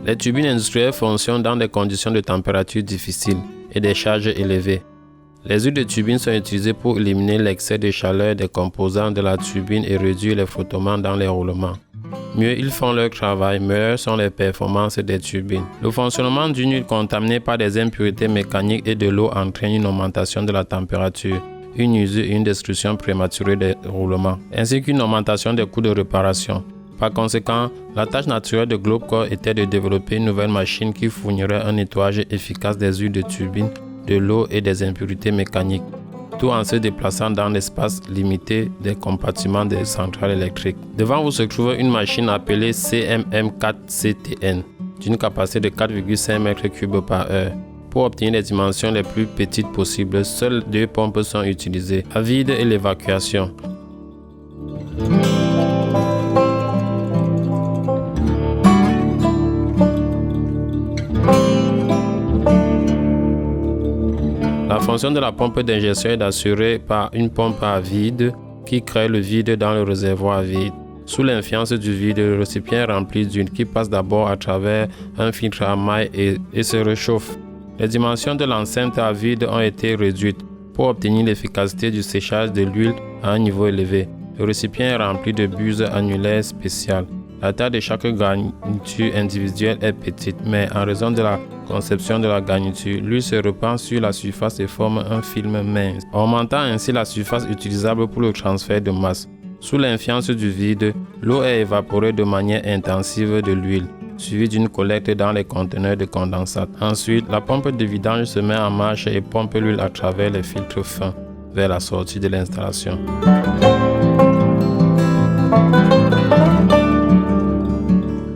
Les turbines industrielles fonctionnent dans des conditions de température difficiles et des charges élevées. Les huiles de turbine sont utilisées pour éliminer l'excès de chaleur des composants de la turbine et réduire les frottements dans les roulements. Mieux ils font leur travail, meilleures sont les performances des turbines. Le fonctionnement d'une huile contaminée par des impuretés mécaniques et de l'eau entraîne une augmentation de la température, une usure et une destruction prématurée des roulements, ainsi qu'une augmentation des coûts de réparation. Par conséquent, la tâche naturelle de Globecor était de développer une nouvelle machine qui fournirait un nettoyage efficace des huiles de turbine, de l'eau et des impuretés mécaniques, tout en se déplaçant dans l'espace limité des compartiments des centrales électriques. Devant vous se trouve une machine appelée CMM4CTN, d'une capacité de 4,5 m3 par heure. Pour obtenir les dimensions les plus petites possibles, seules 2 pompes sont utilisées, la vide et l'évacuation. La fonction de la pompe d'injection est assurée par une pompe à vide qui crée le vide dans le réservoir vide. Sous l'influence du vide, le récipient est rempli d'huile qui passe d'abord à travers un filtre à maille et se réchauffe. Les dimensions de l'enceinte à vide ont été réduites pour obtenir l'efficacité du séchage de l'huile à un niveau élevé. Le récipient est rempli de buses annulaires spéciales. La taille de chaque garniture individuelle est petite, mais en raison de la conception de la garniture, l'huile se répand sur la surface et forme un film mince, augmentant ainsi la surface utilisable pour le transfert de masse. Sous l'influence du vide, l'eau est évaporée de manière intensive de l'huile, suivie d'une collecte dans les conteneurs de condensate. Ensuite, la pompe de vidange se met en marche et pompe l'huile à travers les filtres fins vers la sortie de l'installation.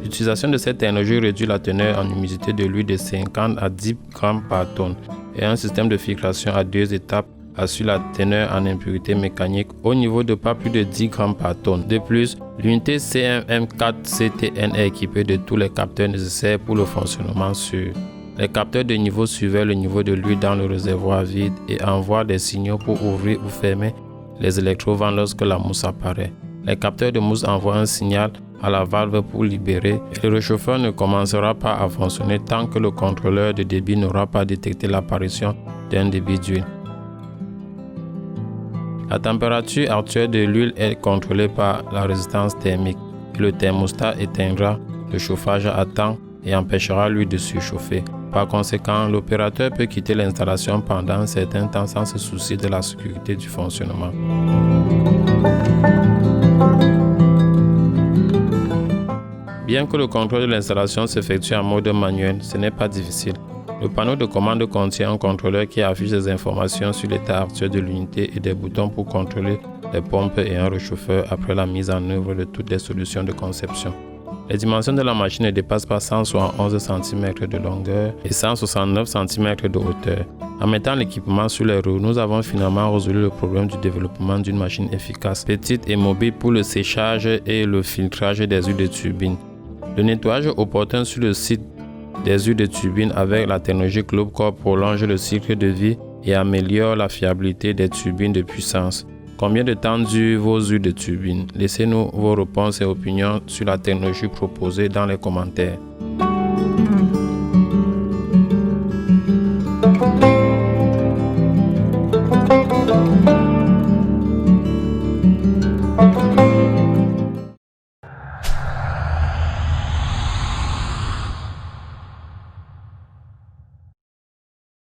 L'utilisation de cette technologie réduit la teneur en humidité de l'huile de 50 à 10 grammes par tonne et un système de filtration à 2 étapes assure la teneur en impuretés mécaniques au niveau de pas plus de 10 grammes par tonne. De plus, l'unité CMM4CTN est équipée de tous les capteurs nécessaires pour le fonctionnement sûr. Les capteurs de niveau surveillent le niveau de l'huile dans le réservoir vide et envoient des signaux pour ouvrir ou fermer les électrovents lorsque la mousse apparaît. Les capteurs de mousse envoient un signal à la valve pour libérer et le réchauffeur ne commencera pas à fonctionner tant que le contrôleur de débit n'aura pas détecté l'apparition d'un débit d'huile. La température actuelle de l'huile est contrôlée par la résistance thermique et le thermostat éteindra le chauffage à temps et empêchera l'huile de surchauffer. Par conséquent, l'opérateur peut quitter l'installation pendant un certain temps sans se soucier de la sécurité du fonctionnement. Bien que le contrôle de l'installation s'effectue en mode manuel, ce n'est pas difficile. Le panneau de commande contient un contrôleur qui affiche des informations sur l'état actuel de l'unité et des boutons pour contrôler les pompes et un réchauffeur après la mise en œuvre de toutes les solutions de conception. Les dimensions de la machine ne dépassent pas 171 cm de longueur et 169 cm de hauteur. En mettant l'équipement sur les roues, nous avons finalement résolu le problème du développement d'une machine efficace, petite et mobile pour le séchage et le filtrage des huiles de turbine. Le nettoyage opportun sur le site des huiles de turbine avec la technologie Globecor prolonge le cycle de vie et améliore la fiabilité des turbines de puissance. Combien de temps durent vos huiles de turbine? Laissez-nous vos réponses et opinions sur la technologie proposée dans les commentaires.